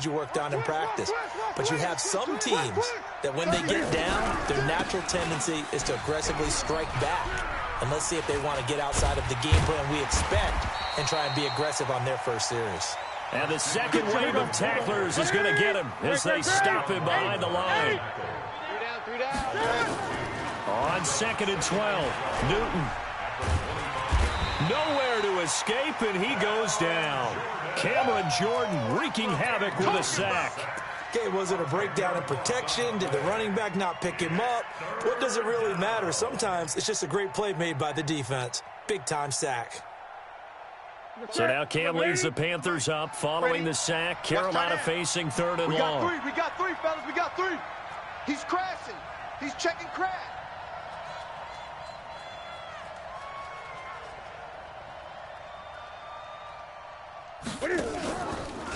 you worked on in practice. But you have some teams that when they get down, their natural tendency is to aggressively strike back. And let's see if they want to get outside of the game plan we expect and try and be aggressive on their first series. And the second wave of tacklers is going to get him as they stop him behind the line. Three down. On 2nd and 12, Newton. Nowhere to escape, and he goes down. Cameron Jordan wreaking havoc with a sack. Okay, was it a breakdown in protection? Did the running back not pick him up? What does it really matter? Sometimes it's just a great play made by the defense. Big-time sack. So now Cam leads the Panthers up following the sack. Carolina facing 3rd and long. We got three, fellas. We got three. He's crashing. He's checking crash.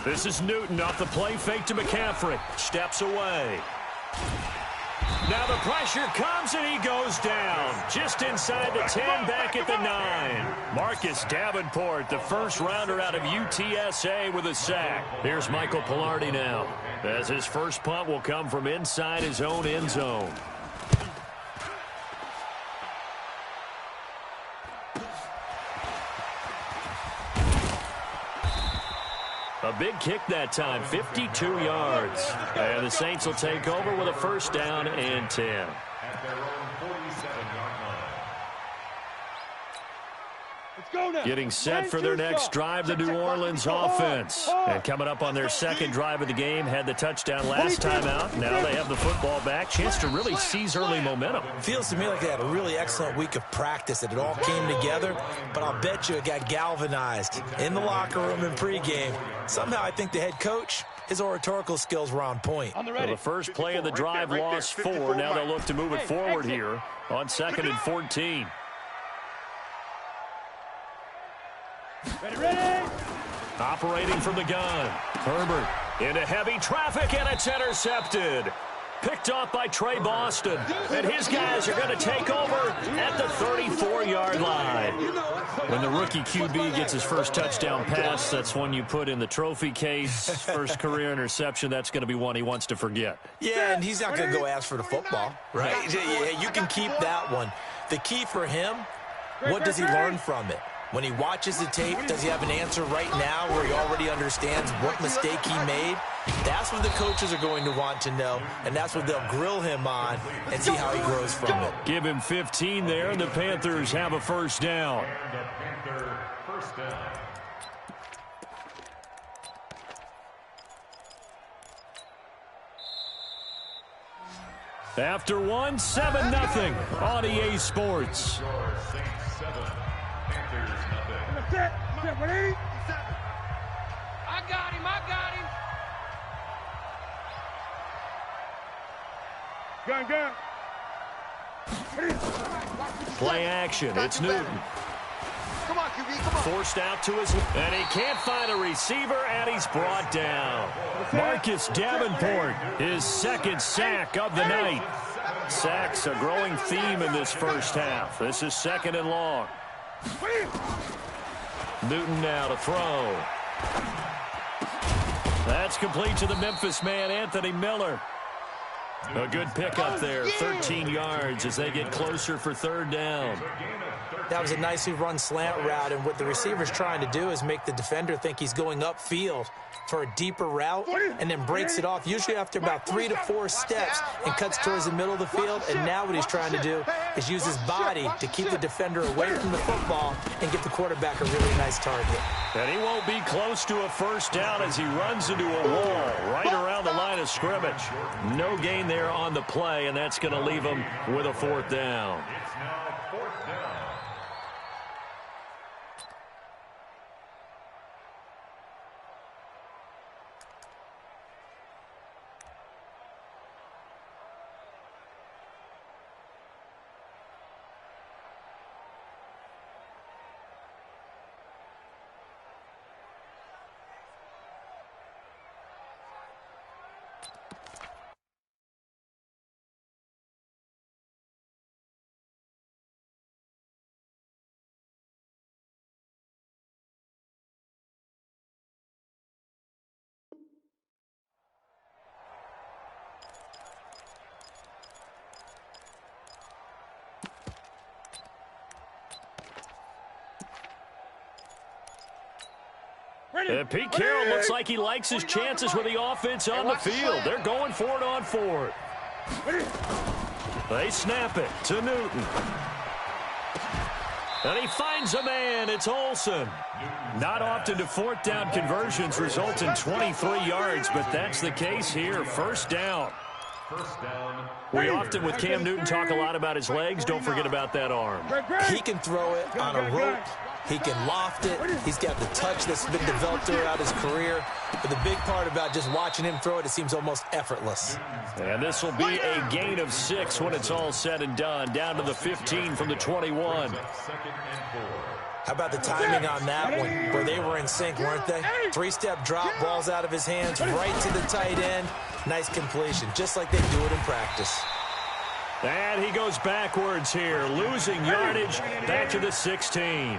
This is Newton off the play fake to McCaffrey. Steps away. Now the pressure comes and he goes down. Just inside the 10, back at the 9. Marcus Davenport, the first rounder out of UTSA with a sack. Here's Michael Pilardi now, as his first punt will come from inside his own end zone. A big kick that time, 52 yards. And the Saints will take over with a first down and 10. Getting set for their next drive, the New Orleans offense. And coming up on their second drive of the game, had the touchdown last time out. Now they have the football back. Chance to really seize early momentum. Feels to me like they had a really excellent week of practice, that it all came together. But I'll bet you it got galvanized in the locker room in pregame. Somehow I think the head coach, his oratorical skills were on point. Well, the first play of the drive lost 4. Now they'll look to move it forward here on 2nd and 14. Ready. Operating from the gun. Herbert into heavy traffic, and it's intercepted. Picked off by Trey Boston. And his guys are going to take over at the 34-yard line. When the rookie QB gets his first touchdown pass, that's one you put in the trophy case. First career interception, that's going to be one he wants to forget. Yeah, and he's not going to go ask for the football, right? Yeah, you can keep that one. The key for him, what does he learn from it? When he watches the tape, does he have an answer right now where he already understands what mistake he made? That's what the coaches are going to want to know, and that's what they'll grill him on and see how he grows from it. Give him 15 there, and the Panthers have a first down. After 1, 7-0 on EA Sports. Ready? I got him. Gun. Play action. It's Newton. Come on, QB, come on. Forced out to his, and he can't find a receiver, and he's brought down. Marcus Davenport, his second sack of the night. Sacks a growing theme in this first half. This is 2nd and long. Newton now to throw. That's complete to the Memphis man, Anthony Miller. A good pickup there, 13 yards as they get closer for 3rd down. That was a nicely run slant route, and what the receiver's trying to do is make the defender think he's going upfield for a deeper route and then breaks it off, usually after about 3 to 4 steps, and cuts towards the middle of the field. And now what he's trying to do is use his body to keep the defender away from the football and give the quarterback a really nice target. And he won't be close to a first down as he runs into a wall right around the line of scrimmage. No gain there on the play, and that's going to leave him with a 4th down. Pete Carroll looks like he likes his chances with the offense on the field. They're going for it on fourth. They snap it to Newton. And he finds a man. It's Olsen. Not often do fourth down conversions result in 23 yards, but that's the case here. First down. We often, with Cam Newton, talk a lot about his legs. Don't forget about that arm. He can throw it on a rope. He can loft it. He's got the touch that's been developed throughout his career. But the big part about just watching him throw it, it seems almost effortless. And this will be a gain of 6 when it's all said and done. Down to the 15 from the 21. How about the timing on that one? Boy, they were in sync, weren't they? 3-step drop, balls out of his hands, right to the tight end. Nice completion, just like they do it in practice. And he goes backwards here, losing yardage back to the 16.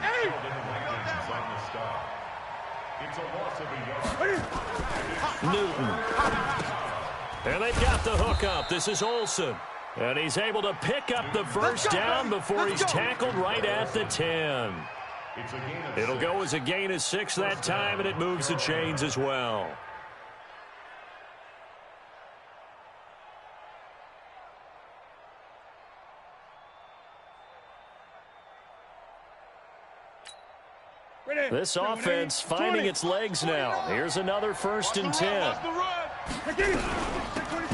Newton. And they've got the hook up. This is Olsen. And he's able to pick up the first down before he's tackled right at the 10. It'll go as a gain of 6 that time, and it moves the chains as well. This offense finding its legs now. Here's another 1st and 10.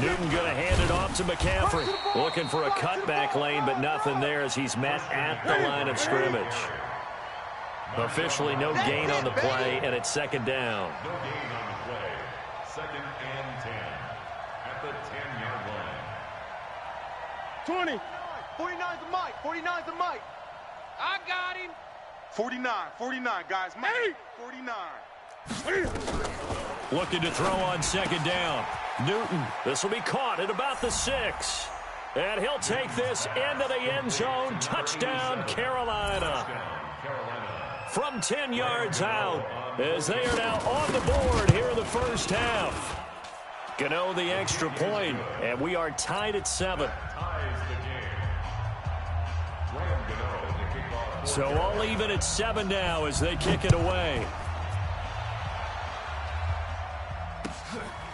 Newton going to hand it off to McCaffrey. Looking for a cutback lane, but nothing there as he's met at the line of scrimmage. Officially no gain on the play, and it's 2nd down. No gain on the play. 2nd and 10 at the 10-yard line. 20. 49's the mic. 49's the mic. I got him. 49, guys. Mike, 49. Looking to throw on 2nd down. Newton, this will be caught at about the 6. And he'll take this into the end zone. Touchdown, Carolina. From 10 yards out, as they are now on the board here in the first half. Gano the extra point, and we are tied at 7. So all even at 7 now as they kick it away.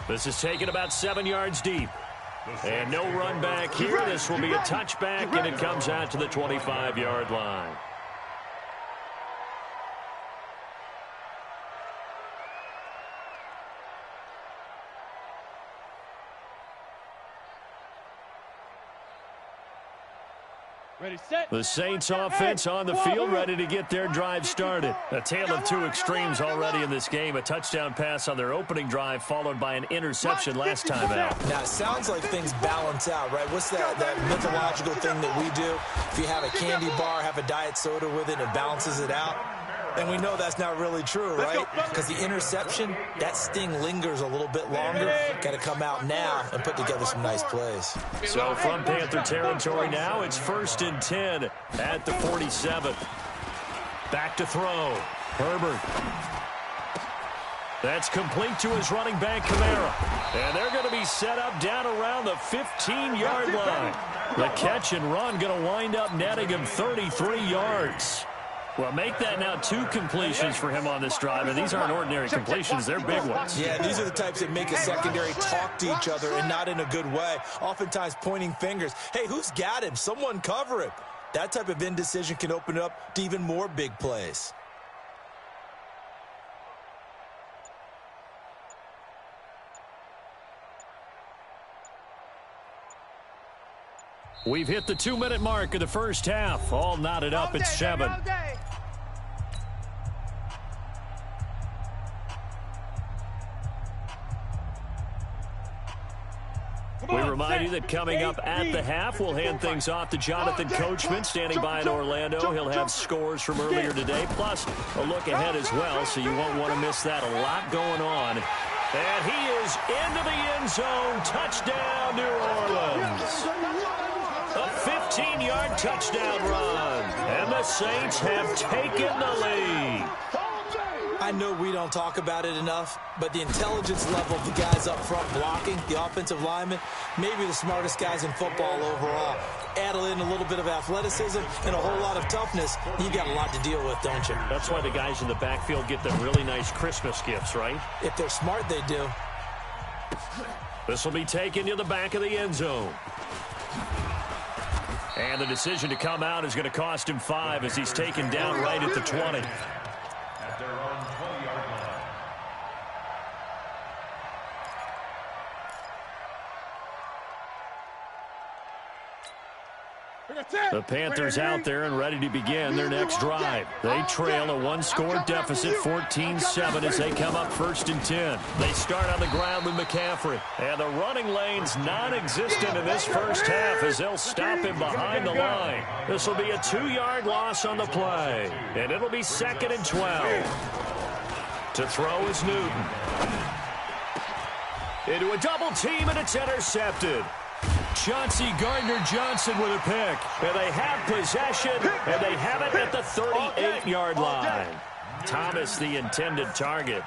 This is taken about 7 yards deep. And no run back here. This will be a touchback, and it comes out to the 25-yard line. The Saints offense on the field, ready to get their drive started. A tale of two extremes already in this game. A touchdown pass on their opening drive, followed by an interception last time out. Now, it sounds like things balance out, right? What's that mythological thing that we do? If you have a candy bar, have a diet soda with it, it balances it out. And we know that's not really true, right? Because the interception, that sting lingers a little bit longer. Got to come out now and put together some nice plays. So from Panther territory now, it's 1st and 10 at the 47. Back to throw. Herbert. That's complete to his running back, Kamara. And they're going to be set up down around the 15-yard line. The catch and run going to wind up netting him 33 yards. Well, make that now 2 completions for him on this drive, and these aren't ordinary completions. They're big ones. Yeah, these are the types that make a secondary talk to each other and not in a good way. Oftentimes pointing fingers. Hey, who's got him? Someone cover him. That type of indecision can open up to even more big plays. We've hit the 2-minute mark of the first half. All knotted up at 7. We remind you that coming up at the half, we'll hand things off to Jonathan Coachman, standing by in Orlando. He'll have scores from earlier today, plus a look ahead as well, so you won't want to miss that. A lot going on. And he is into the end zone. Touchdown, New Orleans. A 15-yard touchdown run. And the Saints have taken the lead. I know we don't talk about it enough, but the intelligence level of the guys up front blocking, the offensive linemen, maybe the smartest guys in football overall. Add in a little bit of athleticism and a whole lot of toughness, you got a lot to deal with, don't you? That's why the guys in the backfield get them really nice Christmas gifts, right? If they're smart, they do. This will be taken to the back of the end zone. And the decision to come out is going to cost him 5 as he's taken down right at the 20. At their own 20-yard line. The Panthers out there and ready to begin their next drive. They trail a one-score deficit, 14-7, as they come up 1st and 10. They start on the ground with McCaffrey. And the running lane's non-existent in this first half as they'll stop him behind the line. This will be a 2-yard loss on the play. And it'll be 2nd and 12. To throw is Newton. Into a double team, and it's intercepted. Chauncey Gardner-Johnson with a pick. And they have possession, and they have it at the 38-yard line. Thomas, the intended target.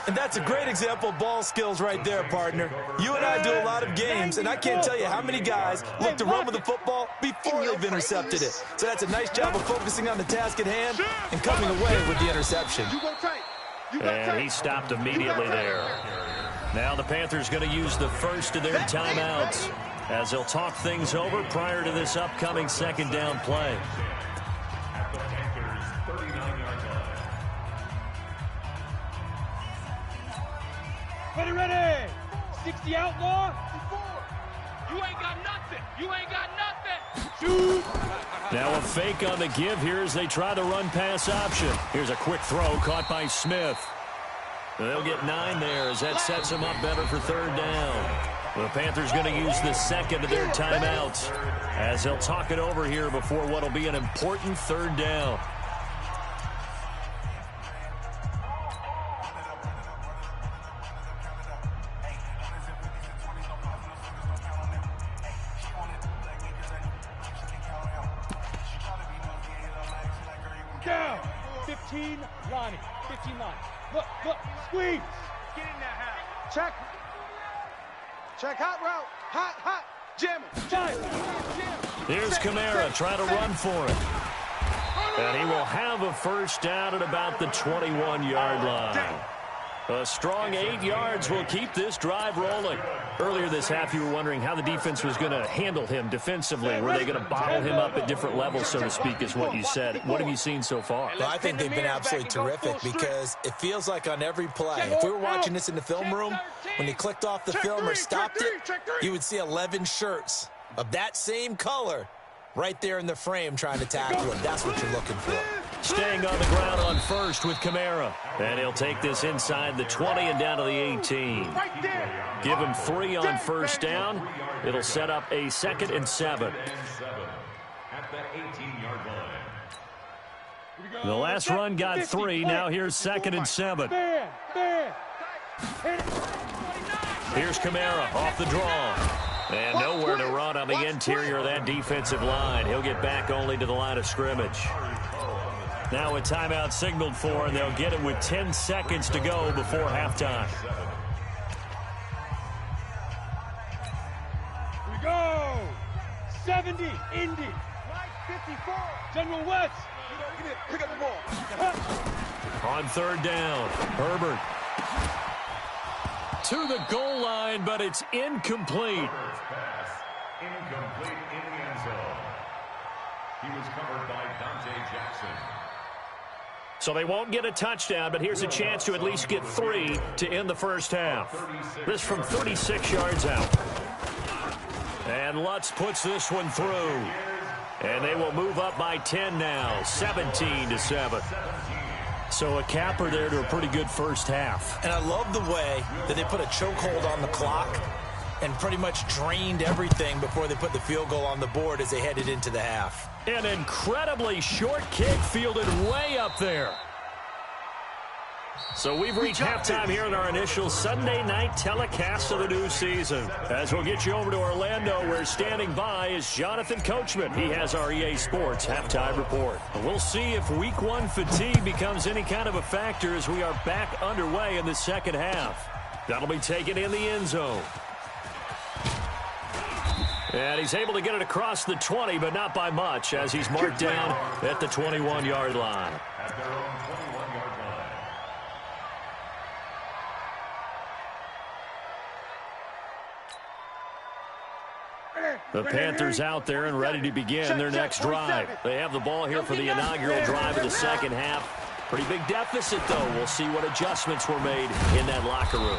And that's a great example of ball skills right there, partner. You and I do a lot of games, and I can't tell you how many guys look to run with the football before they've intercepted it. So that's a nice job of focusing on the task at hand and coming away with the interception. And he stopped immediately there. Now the Panthers going to use the first of their timeouts as they'll talk things over prior to this upcoming 2nd down play. At the Panthers' 39-yard line. Ready. 60 outlaw. You ain't got nothing. You ain't got nothing. Shoot. Now a fake on the give here as they try the run-pass option. Here's a quick throw caught by Smith. They'll get 9 there as that sets them up better for 3rd down. The Panthers going to use the 2nd of their timeouts as they'll talk it over here before what will be an important 3rd down. Down. 15, Lonnie. 15 line. Look, squeeze. Get in that hat. Check. Check hot route. Hot. Jam it. Here's Kamara trying to run for it. And he will have a 1st down at about the 21-yard line. A strong 8 yards will keep this drive rolling. Earlier this half, you were wondering how the defense was going to handle him defensively. Were they going to bottle him up at different levels, so to speak, is what you said. What have you seen so far? Well, I think they've been absolutely terrific because it feels like on every play, if we were watching this in the film room, when he clicked off the film or stopped it, you would see 11 shirts of that same color right there in the frame trying to tackle him. That's what you're looking for. Staying on the ground on 1st with Kamara. And he'll take this inside the 20 and down to the 18. Give him 3 on 1st down. It'll set up a 2nd and 7. At the 18-yard line. The last run got 3. Now here's 2nd and 7. Here's Kamara off the draw. And nowhere to run on the interior of that defensive line. He'll get back only to the line of scrimmage. Now a timeout signaled for, and they'll get it with 10 seconds to go before halftime. Here we go. 70, Indy. Right, 54. General West. Pick up the ball. On 3rd down, Herbert. To the goal line, but it's incomplete. First pass, incomplete in the end zone. He was covered by Dante Jackson. So they won't get a touchdown, but here's a chance to at least get 3 to end the first half. This from 36 yards out. And Lutz puts this one through. And they will move up by 10 now, 17-7. So a capper there to a pretty good first half. And I love the way that they put a chokehold on the clock and pretty much drained everything before they put the field goal on the board as they headed into the half. An incredibly short kick fielded way up there. So we've reached halftime here in our initial Sunday night telecast of the new season. As we'll get you over to Orlando, where standing by is Jonathan Coachman. He has our EA Sports halftime report. We'll see if Week 1 fatigue becomes any kind of a factor as we are back underway in the second half. That'll be taken in the end zone. And he's able to get it across the 20, but not by much, as he's marked down at the 21-yard line. At their own 21-yard line. The Panthers out there and ready to begin their next drive. They have the ball here for the inaugural drive of the second half. Pretty big deficit, though. We'll see what adjustments were made in that locker room.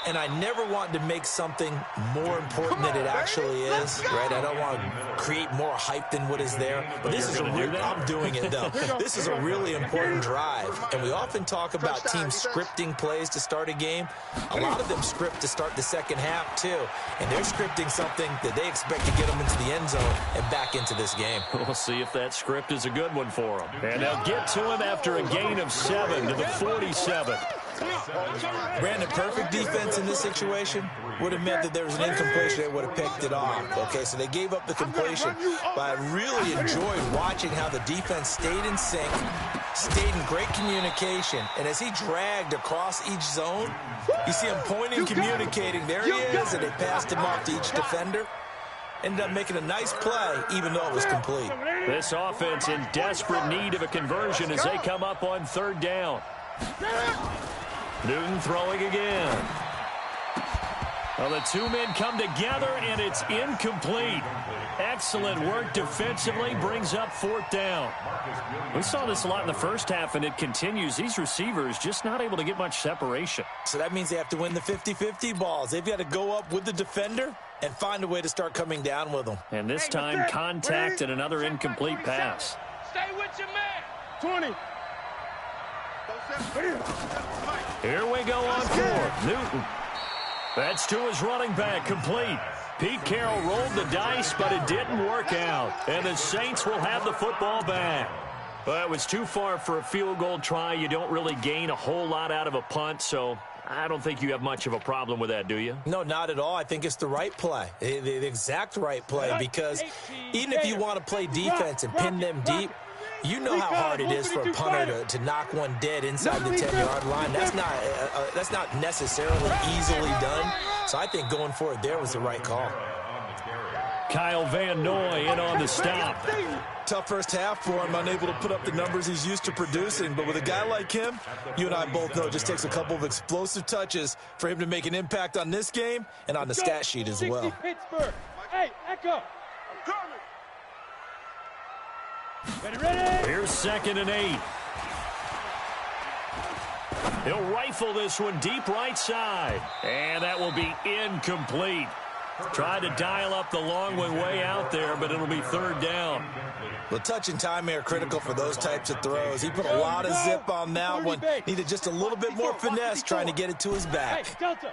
And I never want to make something more important than it actually is, right? I don't want to create more hype than what is there. But this is I'm doing it, though. This is a really important drive. And we often talk about teams scripting plays to start a game. A lot of them script to start the second half, too. And they're scripting something that they expect to get them into the end zone and back into this game. We'll see if that script is a good one for them. And they'll get to him after a gain of 7 to the 47. Brandon, perfect defense in this situation would have meant that there was an incompletion. They would have picked it off. Okay, so they gave up the completion. But I really enjoyed watching how the defense stayed in sync, stayed in great communication. And as he dragged across each zone, you see him pointing, communicating. There he is, and they passed him off to each defender. Ended up making a nice play, even though it was complete. This offense in desperate need of a conversion as they come up on third down. Newton throwing again. Well, the two men come together, and it's incomplete. Excellent work defensively, brings up fourth down. We saw this a lot in the first half, and it continues. These receivers just not able to get much separation. So that means they have to win the 50-50 balls. They've got to go up with the defender and find a way to start coming down with them. And this time, contact and another incomplete pass. Stay with your man. 20. Here we go on fourth. Newton. That's to his running back, complete. Pete Carroll rolled the dice, but it didn't work out. And the Saints will have the football back. But it was too far for a field goal try. You don't really gain a whole lot out of a punt, so I don't think you have much of a problem with that, do you? No, not at all. I think it's the right play, the exact right play, because even if you want to play defense and pin them deep, you know how hard it is for a punter to knock one dead inside the 10-yard line. That's not necessarily easily done. So I think going for it there was the right call. Kyle Van Noy in on the stop. Tough first half for him, unable to put up the numbers he's used to producing. But with a guy like him, you and I both know it just takes a couple of explosive touches for him to make an impact on this game and on the stat sheet as well. Pittsburgh. Hey, Echo. Ready. Here's 2nd and 8. He'll rifle this one deep right side. And that will be incomplete. Tried to dial up the long way out there, but it'll be third down. Well, touch and time are critical for those types of throws. He put a lot of zip on that one. Needed just a little bit more finesse trying to get it to his back. Hey, Delta.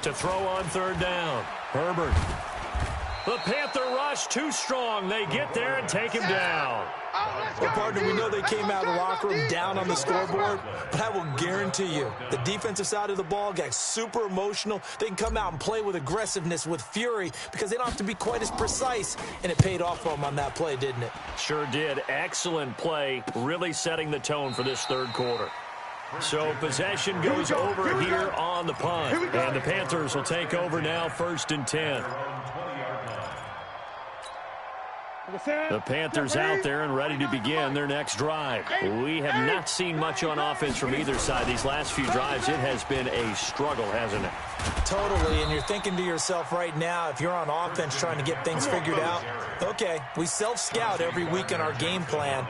To throw on third down. Herbert. The Panther rush too strong. They get there and take him down. Well, partner, we know they came out of the locker room down on the scoreboard, but I will guarantee you the defensive side of the ball got super emotional. They can come out and play with aggressiveness, with fury, because they don't have to be quite as precise, and it paid off for them on that play, didn't it? Sure did. Excellent play, really setting the tone for this third quarter. So possession goes over here on the punt, and the Panthers will take over now, 1st and 10. The Panthers out there and ready to begin their next drive. We have not seen much on offense from either side. These last few drives, it has been a struggle, hasn't it? Totally, and you're thinking to yourself right now, if you're on offense trying to get things figured out, okay, we self-scout every week in our game plan.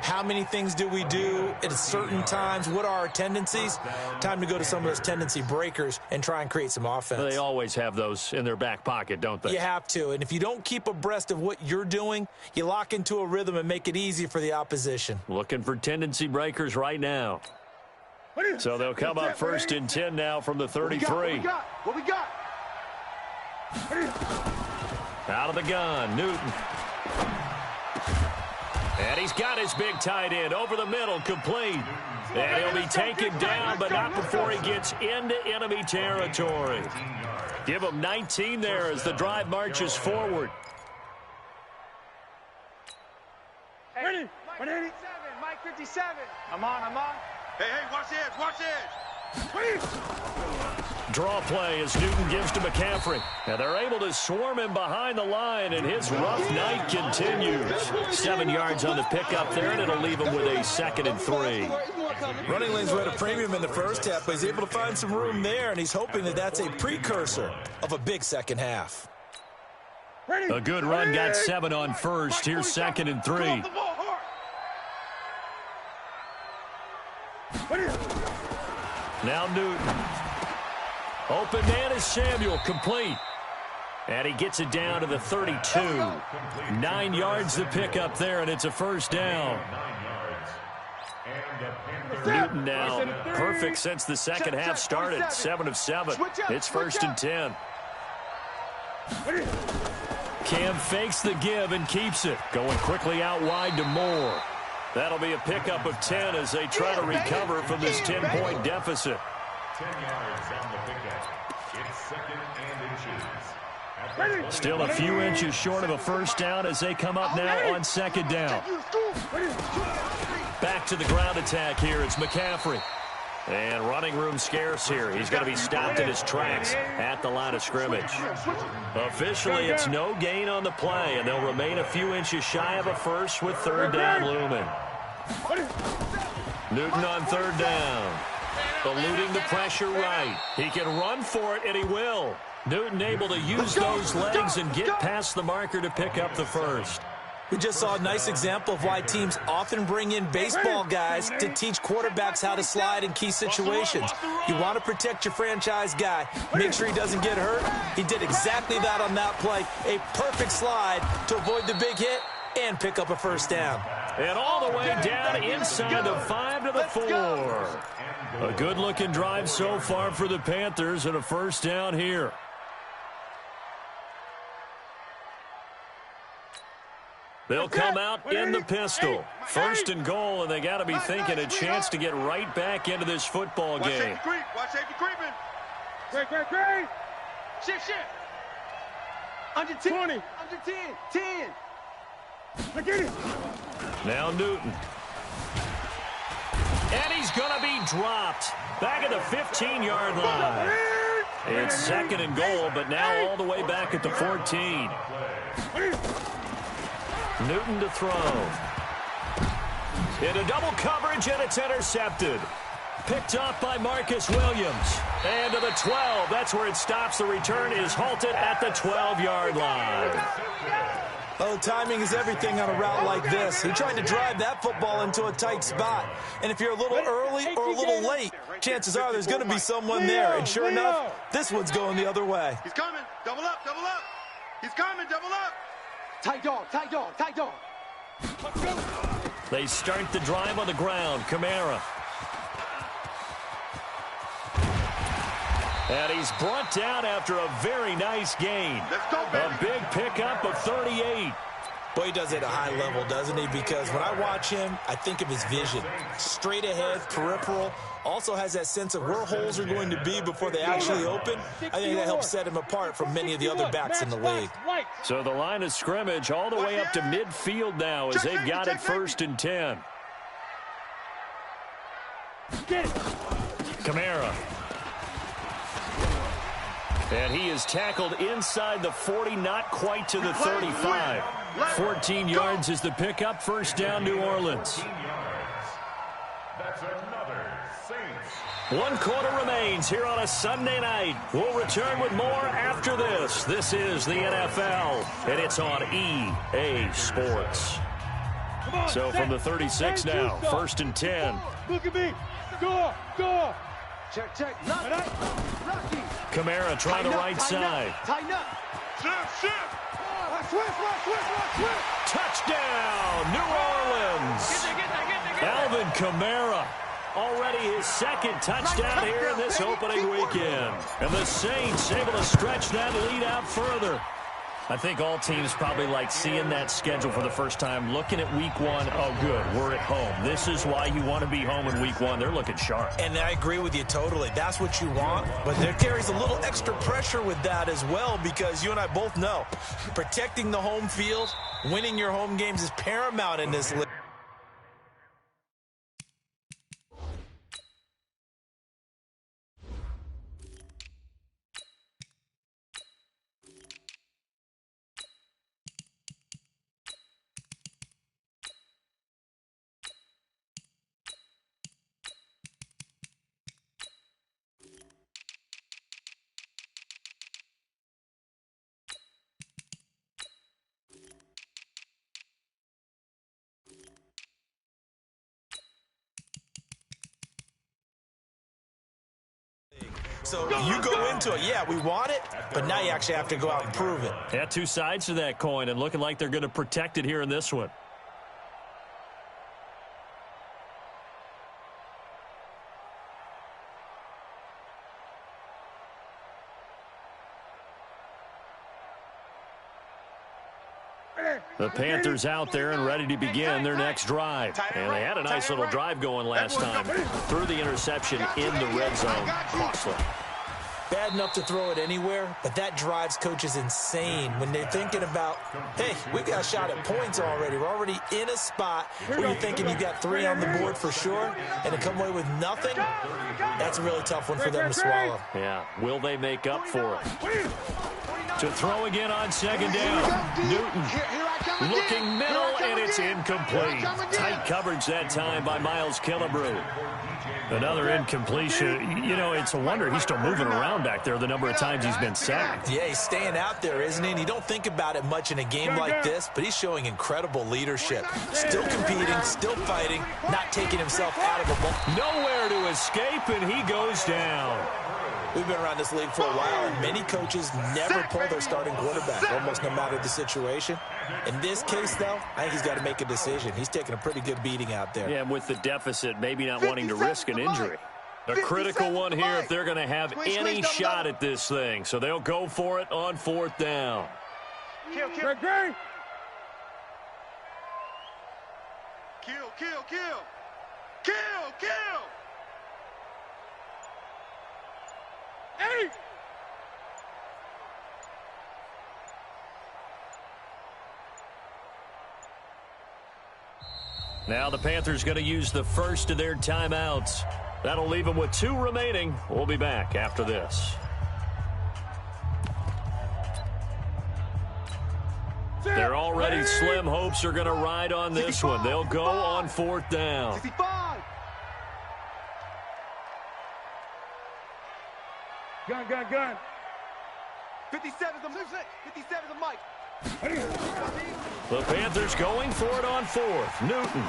How many things do we do at certain times? What are our tendencies? Time to go to some of those tendency breakers and try and create some offense. They always have those in their back pocket, don't they? You have to. And if you don't keep abreast of what you're doing, you lock into a rhythm and make it easy for the opposition. Looking for tendency breakers right now. So they'll come up 1st and 10 now from the 33. What we got? Out of the gun, Newton. And he's got his big tight end over the middle, complete. And he'll be taken down, but not before he gets into enemy territory. Give him 19 there as the drive marches forward. Ready. 187, Mike 57. I'm on. Hey, watch the edge, watch the edge. Draw play as Newton gives to McCaffrey. And they're able to swarm him behind the line, and his rough night continues. 7 yards on the pickup there, and it'll leave him with a 2nd and 3. Running lanes were at a premium in the first half, but he's able to find some room there, and he's hoping that that's a precursor of a big second half. A good run got 7 on first. Here's 2nd and 3. Now Newton. Open man is Samuel, complete. And he gets it down to the 32. 9 yards the pickup there, and it's a first down. Newton now perfect since the second half started. 7 of 7. It's 1st and 10. Cam fakes the give and keeps it. Going quickly out wide to Moore. That'll be a pickup of 10 as they try to recover from this 10-point deficit. 10 yards on the pickup. It's 2nd and inches. Still a few inches short of a first down as they come up now on 2nd down. Back to the ground attack here. It's McCaffrey. And running room scarce here. He's going to be stopped in his tracks at the line of scrimmage. Officially, it's no gain on the play, and they'll remain a few inches shy of a first with 3rd down looming. Newton on 3rd down. Eluding the pressure right. He can run for it, and he will. Newton able to use those legs and get past the marker to pick up the first. We just saw a nice example of why teams often bring in baseball guys to teach quarterbacks how to slide in key situations. You want to protect your franchise guy. Make sure he doesn't get hurt. He did exactly that on that play. A perfect slide to avoid the big hit and pick up a first down. And all the way down inside the 5 to the 4. A good-looking drive so far for the Panthers, and a first down here. They'll come out in the pistol. 1st and goal, and they got to be thinking a chance to get right back into this football game. Watch safety creeping. Great. Shift. Under 10. 20. Under 10. 10. I get it. Now Newton. And he's going to be dropped. Back at the 15-yard line. It's 2nd and goal, but now all the way back at the 14. Newton to throw. Into double coverage, and it's intercepted. Picked off by Marcus Williams. And to the 12. That's where it stops. The return is halted at the 12-yard line. Oh, timing is everything on a route like this. He tried to drive that football into a tight spot. And if you're a little early or a little late, chances are there's going to be someone there. And sure enough, this one's going the other way. He's coming. Double up. He's coming. Double up. Tight dog. They start the drive on the ground. Kamara. And he's brought down after a very nice gain. Let's go, baby. A big pickup of 38. Boy, he does it at a high level, doesn't he? Because when I watch him, I think of his vision. Straight ahead, peripheral. Also has that sense of where holes are going to be before they actually open. I think that helps set him apart from many of the other backs in the league. So the line of scrimmage all the way up to midfield now as they've got it 1st and 10. Kamara. And he is tackled inside the 40, not quite to the 35. 14 yards is the pickup. First down, New Orleans. That's another Saints. 1 quarter remains here on a Sunday night. We'll return with more after this. This is the NFL, and it's on EA Sports. So from the 36 now, 1st and 10. Look at me. Go. Check. Kamara trying the right side. Tighten up. Shift. Switch. Touchdown, New Orleans. Alvin Kamara. Already his 2nd touchdown here in this opening weekend. And the Saints able to stretch that lead out further. I think all teams probably like seeing that schedule for the first time, looking at week 1. Oh, good, we're at home. This is why you want to be home in week 1. They're looking sharp. And I agree with you totally. That's what you want. But there carries a little extra pressure with that as well, because you and I both know protecting the home field, winning your home games is paramount in this league. So you go into it, yeah, we want it, but now you actually have to go out and prove it. Yeah, two sides to that coin, and looking like they're going to protect it here in this one. The Panthers out there and ready to begin their next drive. And they had a nice little drive going last time. Threw the interception in the red zone. Costly. Bad enough to throw it anywhere, but that drives coaches insane when they're thinking about, hey, we got a shot at points already. We're already in a spot where you're thinking you got 3 on the board for sure, and to come away with nothing, that's a really tough one for them to swallow. Yeah, will they make up for it? To throw again on second down. Newton looking middle, and it's incomplete. Tight coverage that time by Miles Killebrew. Another incompletion. You know, it's a wonder he's still moving around back there the number of times he's been sacked. Yeah, he's staying out there, isn't he? And you don't think about it much in a game like this, but he's showing incredible leadership. Still competing, still fighting, not taking himself out of the ball. Nowhere to escape, and he goes down. We've been around this league for a while, and many coaches never pull their starting quarterback, almost no matter the situation. In this case, though, I think he's got to make a decision. He's taking a pretty good beating out there. Yeah, and with the deficit, maybe not wanting to risk an injury. A critical one here if they're going to have any shot at this thing. So they'll go for it on 4th down. Kill. Hey! Now the Panthers going to use the first of their timeouts. That'll leave them with 2 remaining. We'll be back after this. Their already slim hopes are going to ride on this one. They'll go on 4th down. 65. Gun. 57's the music. 57's the mic. The Panthers going for it on 4th. Newton.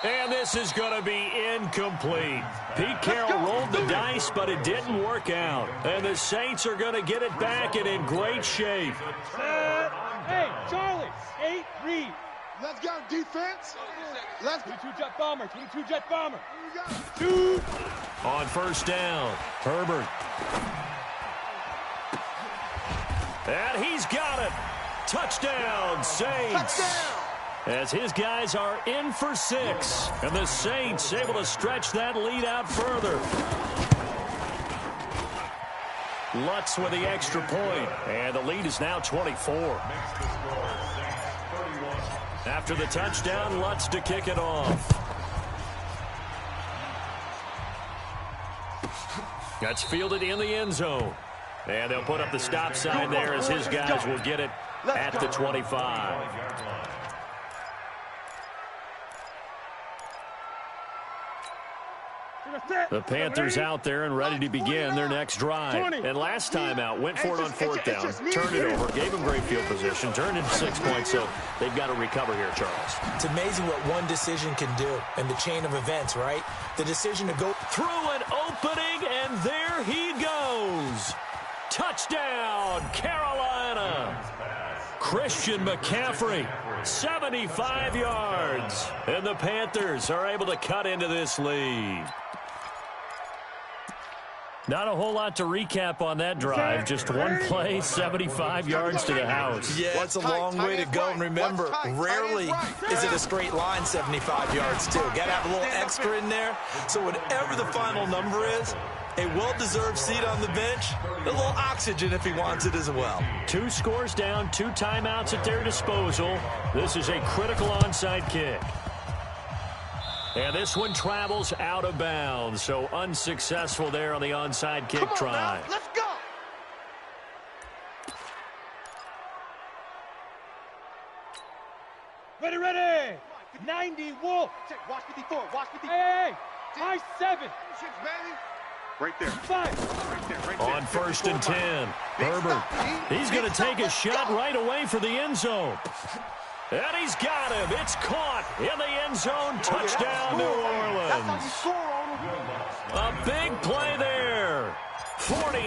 And this is going to be incomplete. Pete Carroll rolled the dice, but it didn't work out. And the Saints are going to get it back and in great shape. Hey, Charlie, 8 read. Let's go, defense. Let's go. 22 jet bomber. 22 jet bomber. 2. On 1st down, Herbert. And he's got it. Touchdown, Saints. Touchdown. As his guys are in for 6. And the Saints able to stretch that lead out further. Lutz with the extra point. And the lead is now 24. After the touchdown, Lutz to kick it off. That's fielded in the end zone. And they'll put up the stop sign there as his guys will get it at the 25. The Panthers out there and ready to begin their next drive. And last time out, went for it on 4th down, turned it over, gave them great field position, turned into 6 points, so they've got to recover here, Charles. It's amazing what one decision can do in the chain of events, right? The decision to go through an opening, and there he goes. Touchdown, Carolina. Christian McCaffrey, 75 yards. And the Panthers are able to cut into this lead. Not a whole lot to recap on that drive. Just one play, 75 yards to the house. Yeah, it's a long way to go. And remember, rarely is it a straight line 75 yards, too. Got to have a little extra in there. So whatever the final number is, a well-deserved seat on the bench, a little oxygen if he wants it as well. 2 scores down, 2 timeouts at their disposal. This is a critical onside kick. And this one travels out of bounds, so unsuccessful there on the onside kick try. Let's go. Ready. 90 Wolf. Watch 54. Watch 54. Hey. I 7. Right there. 5. Right there. On 1st and 10, Herbert. He's going to take a shot right away for the end zone. And he's got him. It's caught in the end zone. Touchdown, New Orleans. A big play there.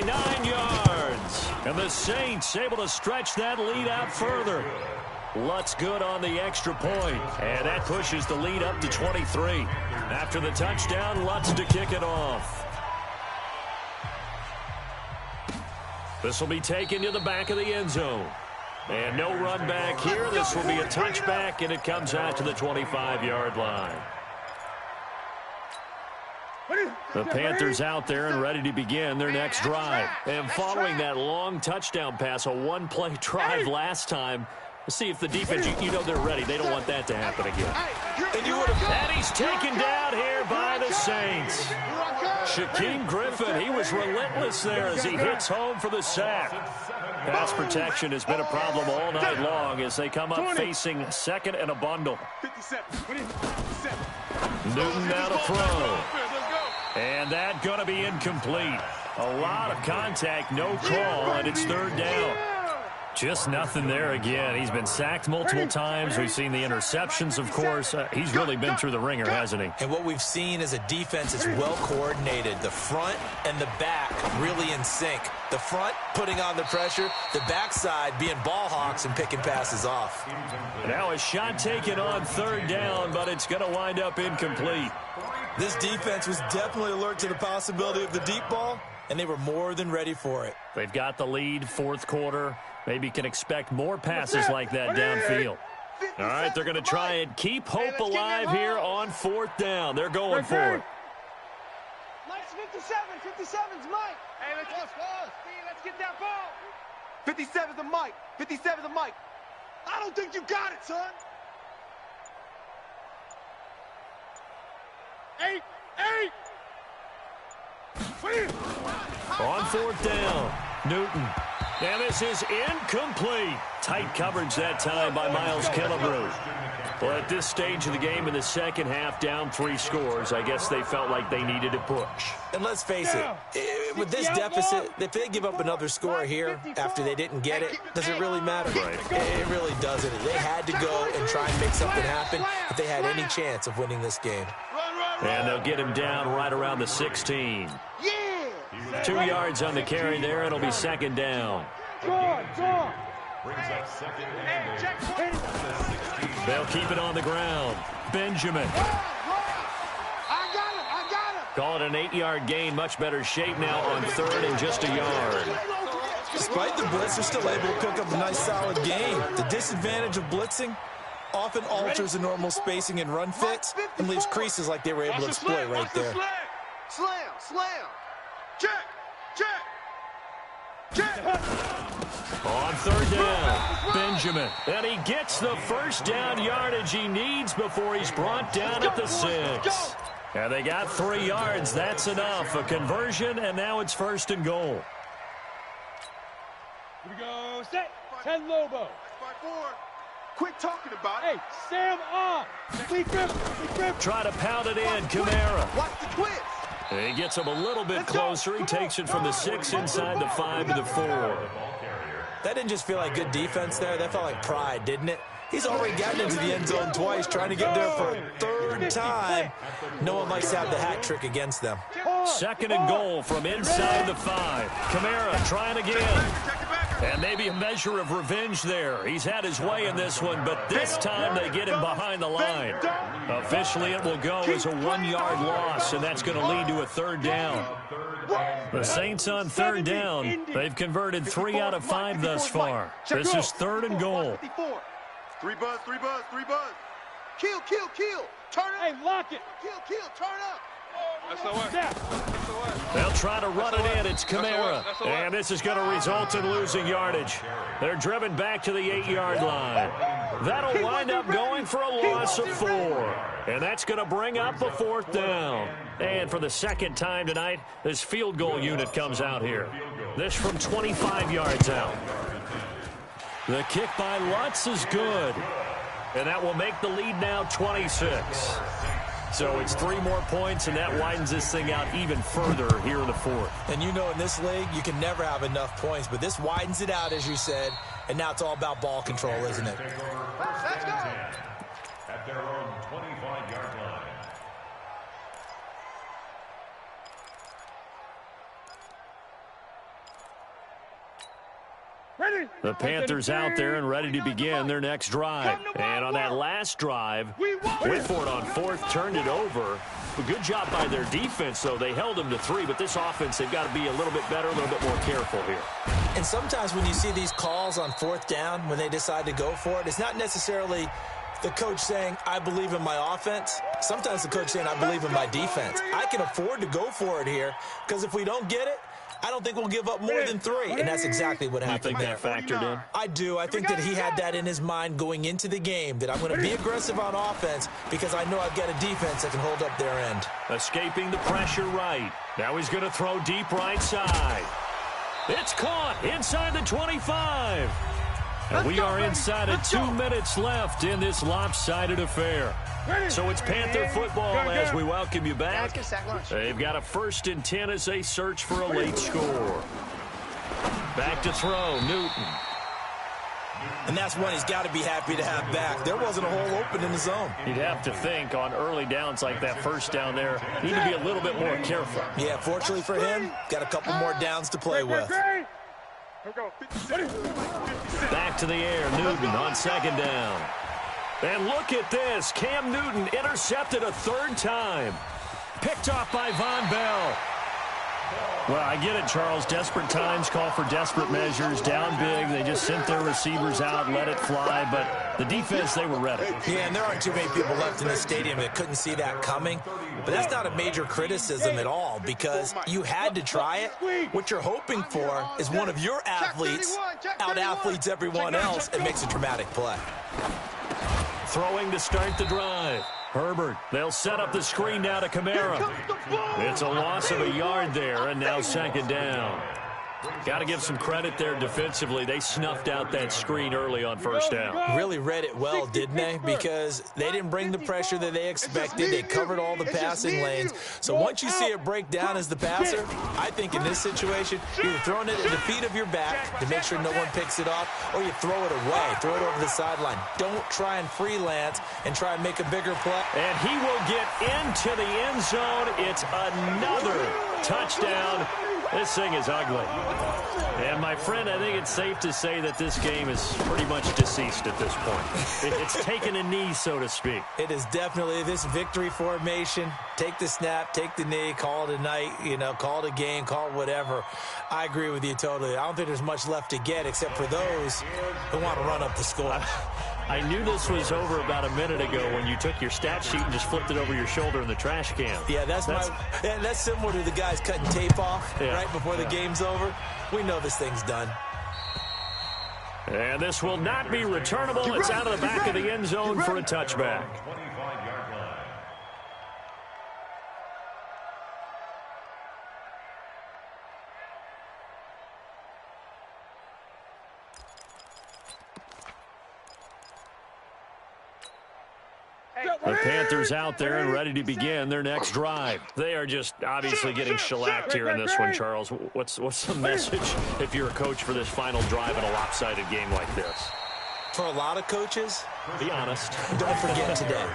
9 yards. And the Saints able to stretch that lead out further. Lutz good on the extra point. And that pushes the lead up to 23. After the touchdown, Lutz to kick it off. This will be taken to the back of the end zone. And no run back here. This will be a touchback, and it comes out to the 25-yard line. The Panthers out there and ready to begin their next drive. And following that long touchdown pass, a one-play drive last time, let's see if the defense, you know they're ready. They don't want that to happen again. And he's taken down here by the Saints. Shaquem Griffin, he was relentless there as he hits home for the sack. Pass protection has been a problem all night long as they come up facing second and a bundle. Newton now to throw. And that going to be incomplete. A lot of contact, no call, and it's third down. Just nothing there again. He's been sacked multiple times. We've seen the interceptions, of course. He's really been through the ringer, hasn't he? And what we've seen is a defense that's well coordinated. The front and the back really in sync. The front putting on the pressure. The backside being ball hawks and picking passes off. Now a shot taken on third down, but it's going to wind up incomplete. This defense was definitely alert to the possibility of the deep ball, and they were more than ready for it. They've got the lead, fourth quarter. Maybe can expect more passes like that downfield. All right, they're going to try and keep hope alive here on fourth down. They're going for it. Nice 57's Mike. Hey, let's get that ball. 57's the Mike. 57's the Mike. I don't think you got it, son. 8. On fourth down, Newton. And this is incomplete. Tight coverage that time by Miles Killebrew. Well, at this stage of the game in the second half, down 3 scores, I guess they felt like they needed a push. And let's face it, with this deficit, if they give up another score here after they didn't get it, does it really matter? Right. It really doesn't. They had to go and try and make something happen if they had any chance of winning this game. And they'll get him down right around the 16. 2 yards on the carry there. It'll be second down. They'll keep it on the ground. Benjamin. I got him. Call it an 8-yard gain. Much better shape now on third and just a yard. Despite the blitz, they're still able to pick up a nice solid gain. The disadvantage of blitzing often alters the normal spacing and run fits and leaves creases like they were able to exploit right there. Slam. Check. On third down, Benjamin. And he gets the first down yardage he needs before he's brought down at the 6. And they got 3 yards. That's enough. A conversion, and now it's first and goal. Here we go. Set. 10 Lobo. Quit talking about Hey, Sam on. Complete grip. Try to pound it in, Kamara. Watch the twist. He gets him a little bit closer. He takes it from the 6 inside the 5 to the 4. That didn't just feel like good defense there. That felt like pride, didn't it? He's already gotten into the end zone twice, trying to get there for a third time. No one likes to have the hat trick against them. Second and goal from inside the 5. Kamara trying again. And maybe a measure of revenge there. He's had his way in this one, but this time they get him behind the line. Officially, it will go as a 1-yard loss, and that's going to lead to a third down. The Saints on third down. They've converted 3 out of 5 thus far. This is third and goal. 3 buzz. Kill. Turn up. Hey, lock it. Kill. Turn up. They'll try to run it in. It's Kamara. And this is going to result in losing yardage. They're driven back to the 8-yard line. That'll wind up going for a loss of 4. And that's going to bring up a fourth down. And for the second time tonight, this field goal unit comes out here. This from 25 yards out. The kick by Lutz is good. And that will make the lead now 26. So it's 3 more points, and that widens this thing out even further here in the fourth. And you know in this league, you can never have enough points, but this widens it out, as you said, and now it's all about ball control, isn't it? Let's go. At their own 25-yard line. The Panthers out there and ready to begin their next drive. And on that last drive, went for it on fourth, turned it over. A good job by their defense, though. They held them to 3, but this offense, they've got to be a little bit better, a little bit more careful here. And sometimes when you see these calls on fourth down, when they decide to go for it, it's not necessarily the coach saying, I believe in my offense. Sometimes the coach saying, I believe in my defense. I can afford to go for it here because if we don't get it, I don't think we'll give up more than 3, and that's exactly what happened there. You think that factored in? I do. I think that he had that in his mind going into the game, that I'm going to be aggressive on offense because I know I've got a defense that can hold up their end. Escaping the pressure right. Now he's going to throw deep right side. It's caught inside the 25. And we are inside of 2 minutes left in this lopsided affair. So it's Panther football as we welcome you back. They've got a 1st and 10 as they search for a late score. Back to throw, Newton. And that's one he's got to be happy to have back. There wasn't a hole open in the zone. You'd have to think on early downs like that first down there, need to be a little bit more careful. Yeah, fortunately for him, got a couple more downs to play with. Back to the air, Newton on 2nd down. And look at this. Cam Newton intercepted a 3rd time. Picked off by Von Bell. Well, I get it, Charles. Desperate times call for desperate measures. Down big. They just sent their receivers out, let it fly. But the defense, they were ready. Yeah, and there aren't too many people left in this stadium that couldn't see that coming. But that's not a major criticism at all because you had to try it. What you're hoping for is one of your athletes out-athletes everyone else and makes a dramatic play. Throwing to start the drive. Herbert, they'll set up the screen now to Kamara. It's a loss of a yard there, and now 2nd down. Got to give some credit there defensively. They snuffed out that screen early on 1st down. Really read it well, didn't they? Because they didn't bring the pressure that they expected. They covered all the passing lanes. So once you see it break down as the passer, I think in this situation, you're either throwing it at the feet of your back to make sure no one picks it off, or you throw it away, throw it over the sideline. Don't try and freelance and try and make a bigger play. And he will get into the end zone. It's another touchdown. This thing is ugly. And, my friend, I think it's safe to say that this game is pretty much deceased at this point. It's taken a knee, so to speak. It is definitely this victory formation. Take the snap, take the knee, call it a night, call it a game, call it whatever. I agree with you totally. I don't think there's much left to get except for those who want to run up the score. I knew this was over about a minute ago when you took your stat sheet and just flipped it over your shoulder in the trash can. Yeah, that's similar to the guys cutting tape off right before the game's over. We know this thing's done. And this will not be returnable. It's out of the back of the end zone for a touchback. The Panthers out there and ready to begin their next drive. They are just obviously getting shellacked here in this one, Charles. What's the message if you're a coach for this final drive in a lopsided game like this? For a lot of coaches, be honest. Don't forget today.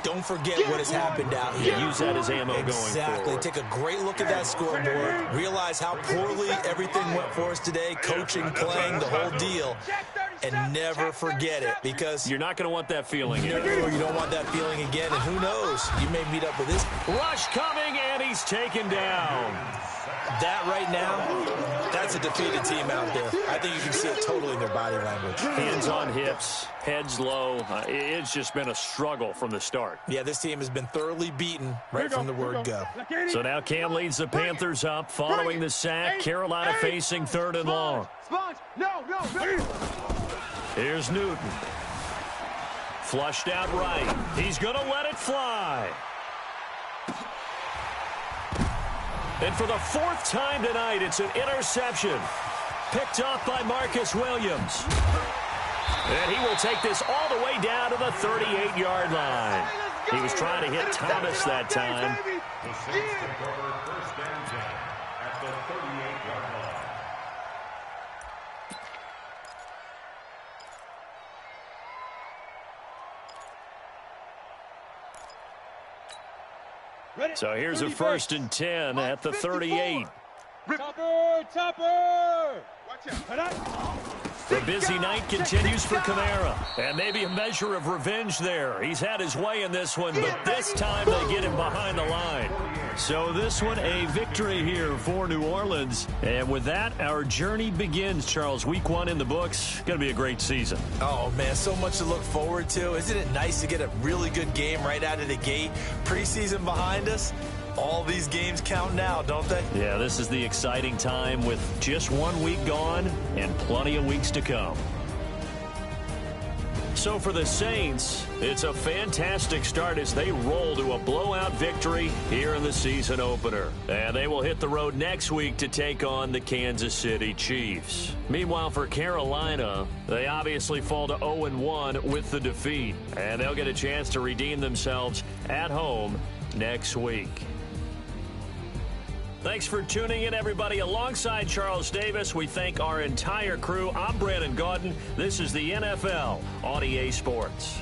Don't forget what has happened out here. Yeah, use that as ammo going forward. Exactly. Take a great look at that scoreboard. Realize how poorly everything went for us today. Coaching, playing, the whole deal. And never forget it because you're not going to want that feeling again. No, you don't want that feeling again. And who knows? You may meet up with this. Rush coming, and he's taken down. That right now, that's a defeated team out there. I think you can see it totally in their body language. Hands on hips, heads low. It's just been a struggle from the start. Yeah, this team has been thoroughly beaten right from the word go. So now Cam leads the Panthers up following the sack. Carolina facing 3rd and long. Here's Newton. Flushed out right. He's going to let it fly. And for the 4th time tonight, it's an interception. Picked off by Marcus Williams. And he will take this all the way down to the 38-yard line. He was trying to hit Thomas that time. So here's a 1st and 10 at the 38. Topper! Watch out. The busy night continues for Kamara, and maybe a measure of revenge there. He's had his way in this one, but this time they get him behind the line. So this one, a victory here for New Orleans. And with that, our journey begins, Charles. Week 1 in the books. Going to be a great season. Oh, man, so much to look forward to. Isn't it nice to get a really good game right out of the gate? Preseason behind us. All these games count now, don't they? Yeah, this is the exciting time with just 1 week gone and plenty of weeks to come. So for the Saints, it's a fantastic start as they roll to a blowout victory here in the season opener. And they will hit the road next week to take on the Kansas City Chiefs. Meanwhile, for Carolina, they obviously fall to 0-1 with the defeat. And they'll get a chance to redeem themselves at home next week. Thanks for tuning in, everybody. Alongside Charles Davis, we thank our entire crew. I'm Brandon Gaudin. This is the NFL on EA Sports.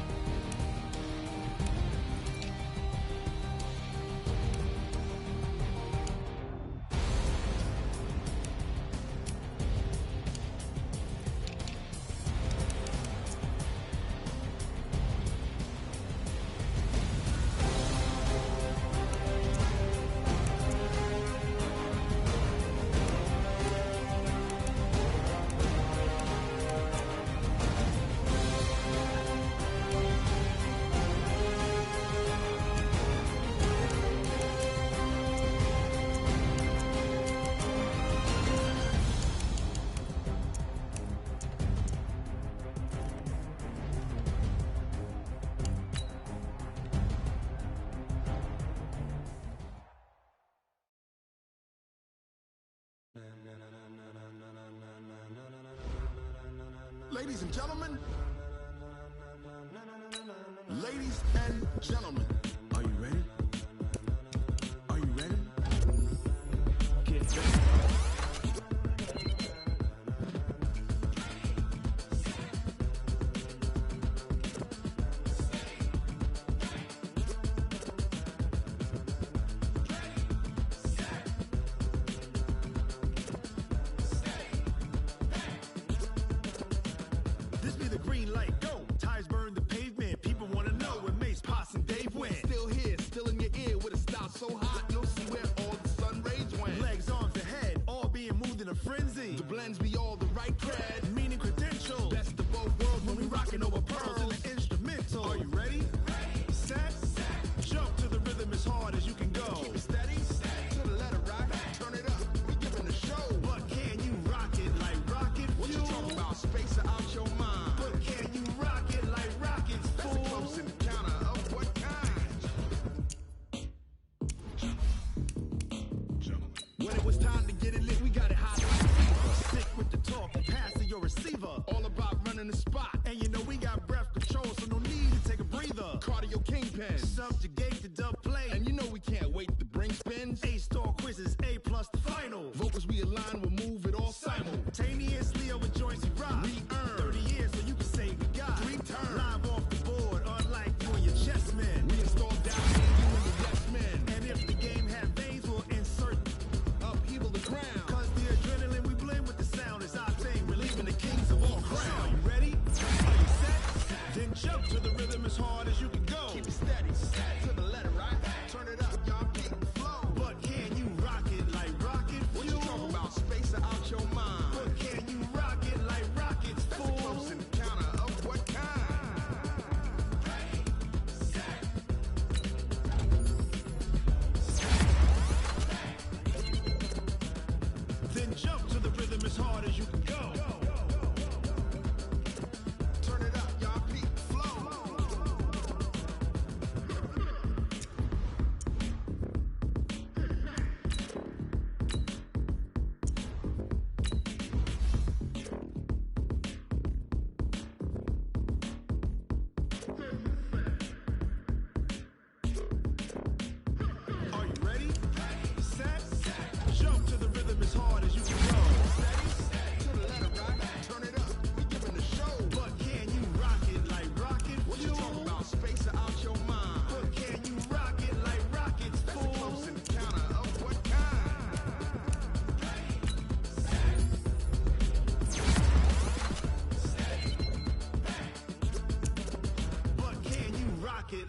Ladies and gentlemen, are you ready? Are you ready? Get ready. This be the green light, go. Tires burn the pavement. People want to know where Mace, Potts, and Dave went. Still here, still in your ear with a style so hot. You'll see where all the sun rays went. Legs, arms, and head, all being moved in a frenzy. The blends be all the right cred, meaning credentials. Best of both worlds when we rockin' over pearls in the instrumental. Are you ready? Set. Jump to the rhythm as hard as you can go. Keep it steady. To the letter rock. Turn it up. We giving a show. But can you rock it like rocket fuel? What you talking about? Space out your mind. But can you rock it like rockets, fool? That's a close encounter of what kind? When it was time to get it lit, we got it hot. Sick with the talk and pass to your receiver. All about running the spot. And you know we got breath control, so no need to take a breather. Cardio kingpin. Subjugate the dub play. And you know we can't wait to bring spins. A-star quizzes, A+ the final. Vocals we align, we'll move it all simultaneously over joints we rock. We earn 30 years so you can say we got 3 turns. Live off the board, unlike you and your chess men. We install down here, you and your yes men. And if the game had veins, we'll insert upheaval the ground. Cause the adrenaline we blend with the sound is our thing. Relieving the kings of all crowns. Are you ready? Are you set? Then jump to the rhythm as hard as you can go. Keep it steady, to the letter right. Turn it up, y'all keep the flow. But can you rock it like rocket fuel? What you talking about? Space out your mind. But can you rock it like rockets, fool? That's a close encounter of what kind? Then jump to the rhythm as hard as you can go. Turn it up, y'all keep the flow. Are you ready? Set. Jump to the rhythm as hard as you can go.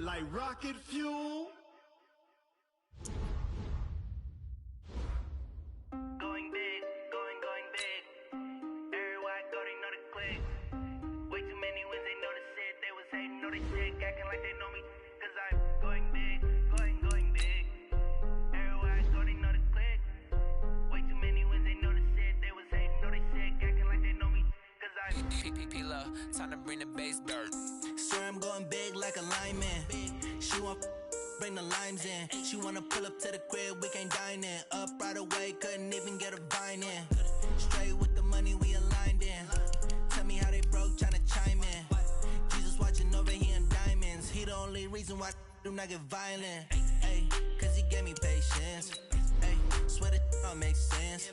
like rocket fuel. Going big, going big. Everywhere I go, they know the click. Way too many wins, they know the shit. They was hating, know they sick, acting like they know me. Cause I'm going big, going big. Everywhere I go, they know the click. Way too many wins, they know the shit. They was hating, know they sick, acting like they know me. Cause I'm P-P-P-Love, time to bring the bass dirt. Swear I'm going big like a lineman. She want bring the limes in. She wanna pull up to the crib, we can't dine in. Up right away, couldn't even get a vine in. Straight with the money, we aligned in. Tell me how they broke, tryna chime in. Jesus watching over here in diamonds. He the only reason why do not get violent. Ay, cause he gave me patience. Ay, swear that don't make sense.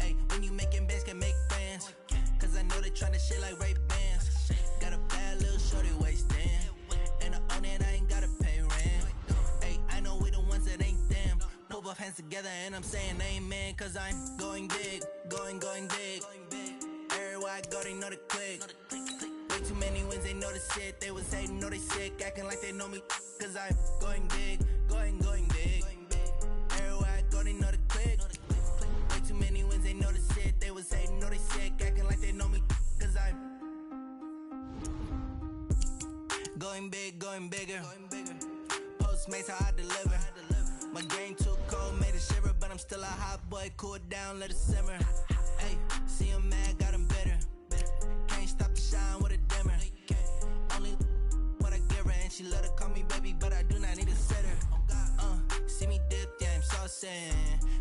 Ay, when you making bands, can make friends. Cause I know they tryna shit like Ray-Bans. Got a bad little shorty wasting. And I own it, I ain't gotta pay rent. Ay, I know we the ones that ain't them. Pull both hands together and I'm saying amen. Cause I'm going big, going big. Everywhere I go, they know the click. Way too many wins, they know the shit. They was hating, know they sick, acting like they know me. Cause I'm going big, going big. Everywhere I go, they know the click. Way too many wins, they know the shit. They was hating, know they sick, acting like they know me. Cause I'm going big, going bigger. Postmates, how I deliver. My game too cold, made it shiver. But I'm still a hot boy, cool it down, let it simmer. Hey, see him mad, got him bitter. Can't stop the shine with a dimmer. Only what I give her, and she love to call me baby, but I do not need a sitter. See me dip, yeah, I'm saucing.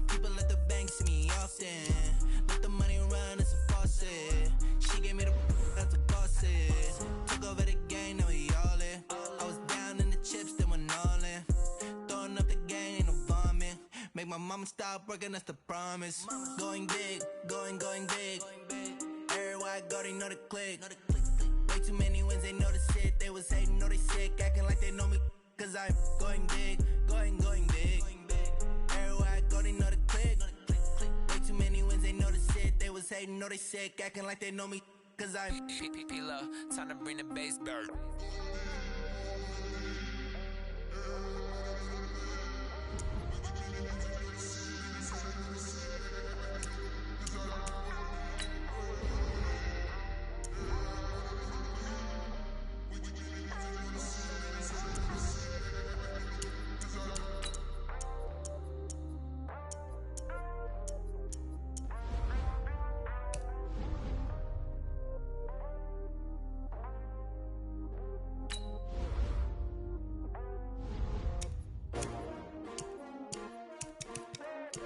People at the bank see me often. Let the money run, it's a faucet. She gave me the that's a boss it. Took over the game, now we all in. I was down in the chips, then went all in. Throwing up the game, ain't no vomit. Make my mama stop working, that's the promise. Going big, going big. Everywhere I go, they know the click. Way too many wins, they know the shit. They was hating, know they sick, acting like they know me. Cause I'm going big, going big. Everywhere I go, they know the click. Way too many wins, they know the shit. They was hating, know they sick, acting like they know me. Cause I'm P-P-P-Love, time to bring the bass dirt.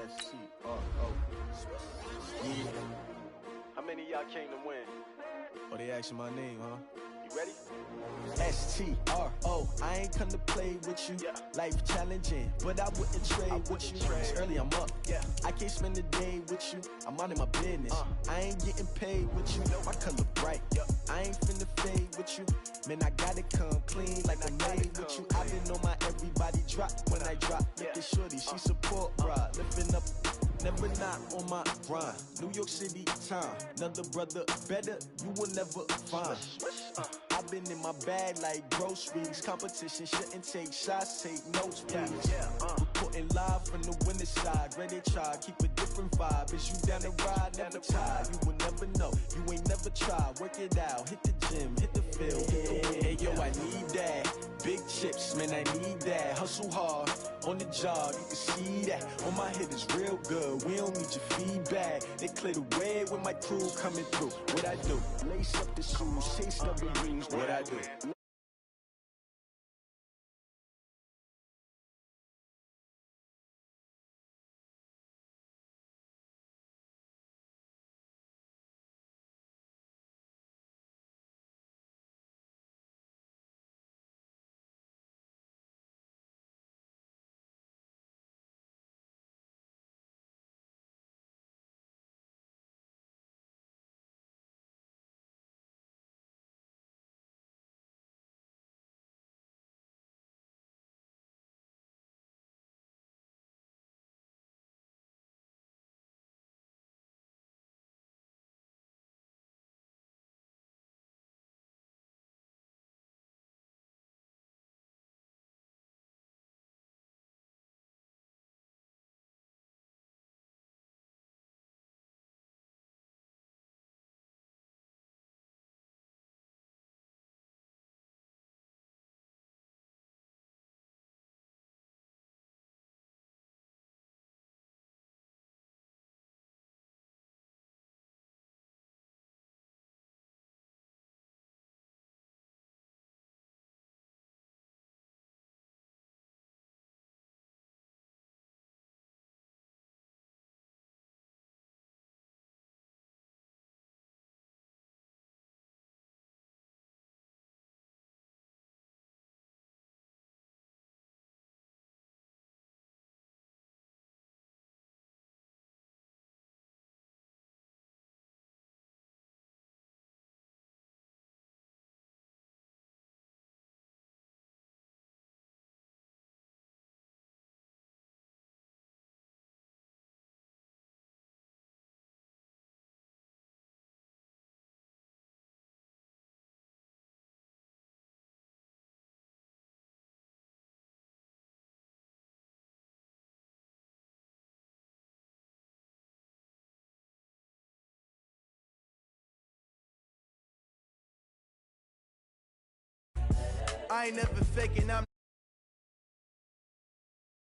cL0u. Yeah. How many of y'all came to win? Oh, they asking my name, huh? You ready? S-T-R-O. I ain't come to play with you. Life challenging, but I wouldn't trade with you. It's early, I'm up. I can't spend the day with you. I'm out in my business. I ain't getting paid with you. My color bright. I ain't finna fade with you. Man, I gotta come clean like I made with you. I been on my everybody drop when I drop. Look at shorty, she support ride. Lifting up, never not on my grind. New York City time. Another brother better, you will never find. I've been in my bag like groceries. Competition shouldn't take shots, take notes, please. Reporting live from the winner's side. Ready to try, keep a different vibe. Is you down the ride, never tired. You will never know, you ain't never tried. Work it out, hit the gym, hit the field. Hey yo, I need that. Big chips, man, I need that. Hustle hard, on the job, you can see that. On my hit is real good, we don't need your feedback. They clear the way with my crew coming through. What I do? Lace up the shoes, chase up the rings. What I do? I ain't never faking, I'm